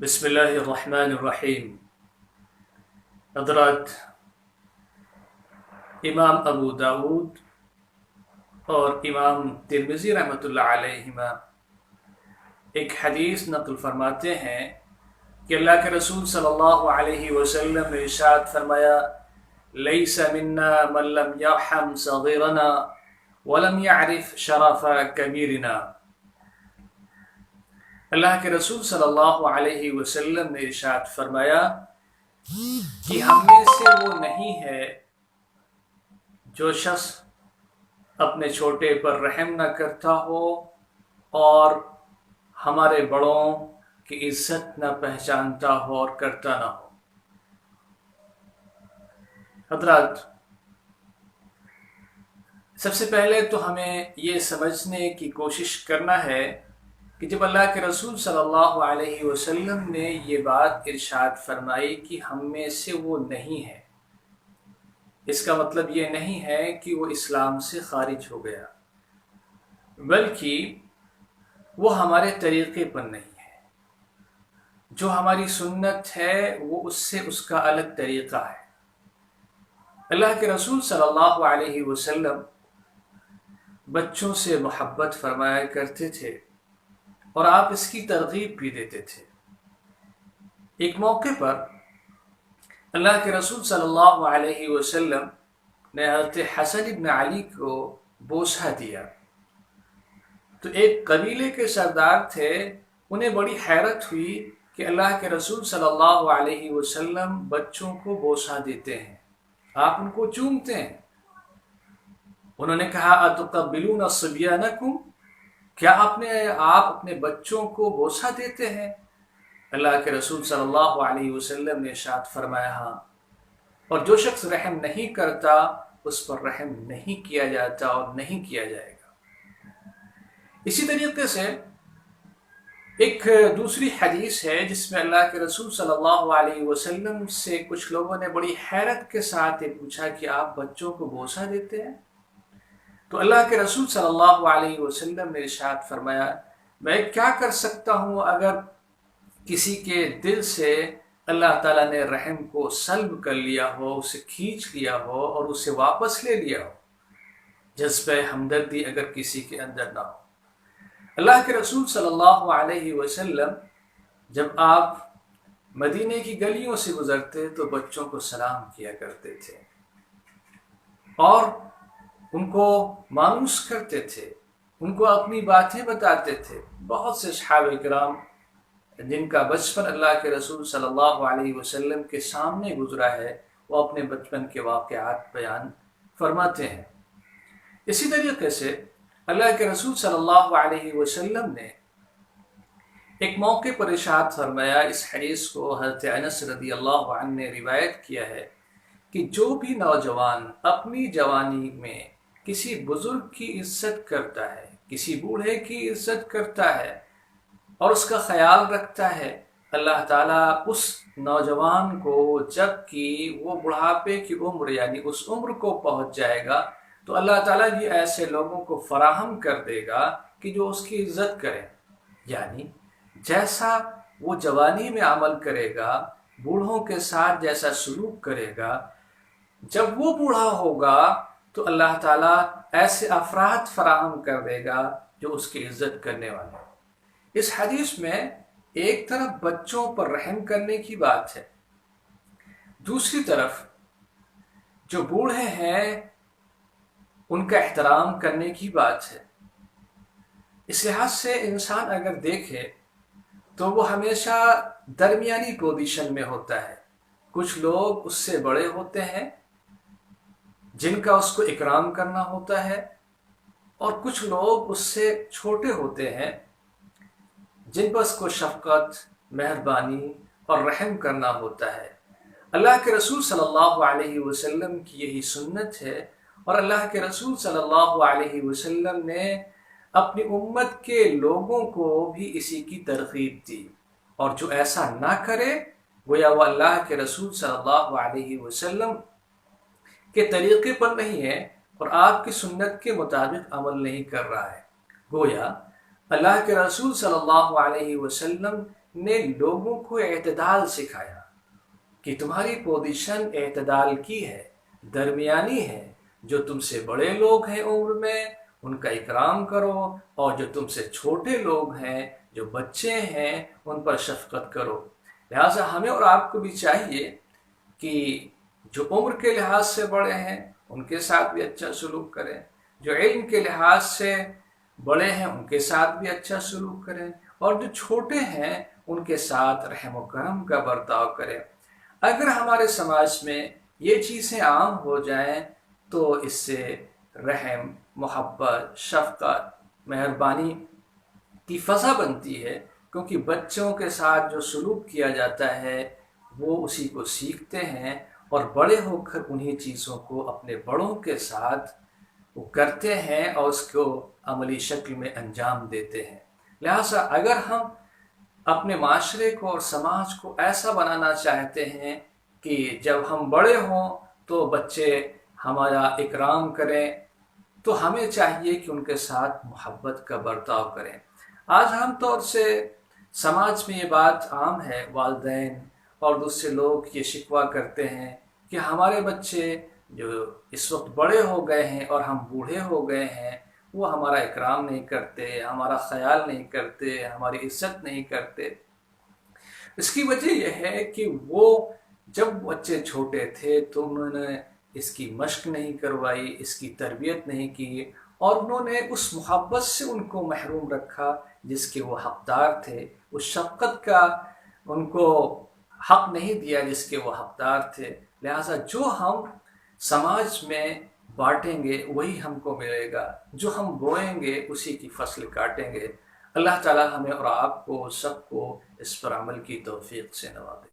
بسم اللہ الرحمن الرحیم۔ حضرات امام ابو داود اور امام ترمذی رحمۃ اللہ علیہما ایک حدیث نقل فرماتے ہیں کہ اللہ کے رسول صلی اللہ علیہ وسلم نے ارشاد فرمایا، لیس منا من لم یرحم صغیرنا ولم یعرف شرف کبیرنا۔ اللہ کے رسول صلی اللہ علیہ وسلم نے ارشاد فرمایا کہ ہم میں سے وہ نہیں ہے جو شخص اپنے چھوٹے پر رحم نہ کرتا ہو اور ہمارے بڑوں کی عزت نہ پہچانتا ہو اور کرتا نہ ہو۔ حضرات، سب سے پہلے تو ہمیں یہ سمجھنے کی کوشش کرنا ہے کہ جب اللہ کے رسول صلی اللہ علیہ وسلم نے یہ بات ارشاد فرمائی کہ ہم میں سے وہ نہیں ہے، اس کا مطلب یہ نہیں ہے کہ وہ اسلام سے خارج ہو گیا، بلکہ وہ ہمارے طریقے پر نہیں ہے۔ جو ہماری سنت ہے وہ اس سے اس کا الگ طریقہ ہے۔ اللہ کے رسول صلی اللہ علیہ وسلم بچوں سے محبت فرمایا کرتے تھے اور آپ اس کی ترغیب بھی دیتے تھے۔ ایک موقع پر اللہ کے رسول صلی اللہ علیہ وسلم نے حضرت حسن ابن علی کو بوسہ دیا تو ایک قبیلے کے سردار تھے، انہیں بڑی حیرت ہوئی کہ اللہ کے رسول صلی اللہ علیہ وسلم بچوں کو بوسہ دیتے ہیں، آپ ان کو چومتے ہیں۔ انہوں نے کہا، اتقبلون صبیانکم، کیا آپ اپنے بچوں کو بوسہ دیتے ہیں؟ اللہ کے رسول صلی اللہ علیہ وسلم نے ارشاد فرمایا، ہاں، اور جو شخص رحم نہیں کرتا اس پر رحم نہیں کیا جاتا اور نہیں کیا جائے گا۔ اسی طریقے سے ایک دوسری حدیث ہے جس میں اللہ کے رسول صلی اللہ علیہ وسلم سے کچھ لوگوں نے بڑی حیرت کے ساتھ یہ پوچھا کہ آپ بچوں کو بوسہ دیتے ہیں؟ تو اللہ کے رسول صلی اللہ علیہ وسلم نے ارشاد فرمایا، میں کیا کر سکتا ہوں اگر کسی کے دل سے اللہ تعالیٰ نے رحم کو سلب کر لیا ہو، اسے کھینچ لیا ہو اور اسے واپس لے لیا ہو، جذبہ ہمدردی اگر کسی کے اندر نہ ہو۔ اللہ کے رسول صلی اللہ علیہ وسلم جب آپ مدینے کی گلیوں سے گزرتے تو بچوں کو سلام کیا کرتے تھے اور ان کو مانوس کرتے تھے، ان کو اپنی باتیں بتاتے تھے۔ بہت سے صحابہ کرام جن کا بچپن اللہ کے رسول صلی اللہ علیہ وسلم کے سامنے گزرا ہے، وہ اپنے بچپن کے واقعات بیان فرماتے ہیں۔ اسی طریقے سے اللہ کے رسول صلی اللہ علیہ وسلم نے ایک موقع پر ارشاد فرمایا، اس حدیث کو حضرت انس رضی اللہ عنہ نے روایت کیا ہے کہ جو بھی نوجوان اپنی جوانی میں کسی بزرگ کی عزت کرتا ہے، کسی بوڑھے کی عزت کرتا ہے اور اس کا خیال رکھتا ہے، اللہ تعالیٰ اس نوجوان کو جب کہ وہ بڑھاپے کی عمر یعنی اس عمر کو پہنچ جائے گا تو اللہ تعالیٰ بھی ایسے لوگوں کو فراہم کر دے گا کہ جو اس کی عزت کریں۔ یعنی جیسا وہ جوانی میں عمل کرے گا، بوڑھوں کے ساتھ جیسا سلوک کرے گا، جب وہ بوڑھا ہوگا تو اللہ تعالیٰ ایسے افراد فراہم کر دے گا جو اس کی عزت کرنے والے ہیں۔ اس حدیث میں ایک طرف بچوں پر رحم کرنے کی بات ہے، دوسری طرف جو بوڑھے ہیں ان کا احترام کرنے کی بات ہے۔ اس لحاظ سے انسان اگر دیکھے تو وہ ہمیشہ درمیانی پوزیشن میں ہوتا ہے۔ کچھ لوگ اس سے بڑے ہوتے ہیں جن کا اس کو اکرام کرنا ہوتا ہے، اور کچھ لوگ اس سے چھوٹے ہوتے ہیں جن پر اس کو شفقت، مہربانی اور رحم کرنا ہوتا ہے۔ اللہ کے رسول صلی اللہ علیہ وسلم کی یہی سنت ہے، اور اللہ کے رسول صلی اللہ علیہ وسلم نے اپنی امت کے لوگوں کو بھی اسی کی ترغیب دی، اور جو ایسا نہ کرے گویا وہ اللہ کے رسول صلی اللہ علیہ وسلم کے طریقے پر نہیں ہے اور آپ کی سنت کے مطابق عمل نہیں کر رہا ہے۔ گویا اللہ کے رسول صلی اللہ علیہ وسلم نے لوگوں کو اعتدال سکھایا کہ تمہاری پوزیشن اعتدال کی ہے، درمیانی ہے۔ جو تم سے بڑے لوگ ہیں عمر میں ان کا اکرام کرو، اور جو تم سے چھوٹے لوگ ہیں، جو بچے ہیں، ان پر شفقت کرو۔ لہٰذا ہمیں اور آپ کو بھی چاہیے کہ جو عمر کے لحاظ سے بڑے ہیں ان کے ساتھ بھی اچھا سلوک کریں، جو علم کے لحاظ سے بڑے ہیں ان کے ساتھ بھی اچھا سلوک کریں، اور جو چھوٹے ہیں ان کے ساتھ رحم و کرم کا برتاؤ کریں۔ اگر ہمارے سماج میں یہ چیزیں عام ہو جائیں تو اس سے رحم، محبت، شفقت، مہربانی کی فضا بنتی ہے، کیونکہ بچوں کے ساتھ جو سلوک کیا جاتا ہے وہ اسی کو سیکھتے ہیں، اور بڑے ہو کر انہی چیزوں کو اپنے بڑوں کے ساتھ وہ کرتے ہیں اور اس کو عملی شکل میں انجام دیتے ہیں۔ لہٰذا اگر ہم اپنے معاشرے کو اور سماج کو ایسا بنانا چاہتے ہیں کہ جب ہم بڑے ہوں تو بچے ہمارا اکرام کریں، تو ہمیں چاہیے کہ ان کے ساتھ محبت کا برتاؤ کریں۔ آج عام طور سے سماج میں یہ بات عام ہے، والدین اور دوسرے لوگ یہ شکوہ کرتے ہیں کہ ہمارے بچے جو اس وقت بڑے ہو گئے ہیں اور ہم بوڑھے ہو گئے ہیں، وہ ہمارا اکرام نہیں کرتے، ہمارا خیال نہیں کرتے، ہماری عزت نہیں کرتے۔ اس کی وجہ یہ ہے کہ وہ جب بچے چھوٹے تھے تو انہوں نے اس کی مشق نہیں کروائی، اس کی تربیت نہیں کی، اور انہوں نے اس محبت سے ان کو محروم رکھا جس کے وہ حقدار تھے، اس شفقت کا ان کو حق نہیں دیا جس کے وہ حقدار تھے۔ لہٰذا جو ہم سماج میں بانٹیں گے وہی ہم کو ملے گا، جو ہم بوئیں گے اسی کی فصل کاٹیں گے۔ اللہ تعالی ہمیں اور آپ کو سب کو اس پر عمل کی توفیق سے نوازے۔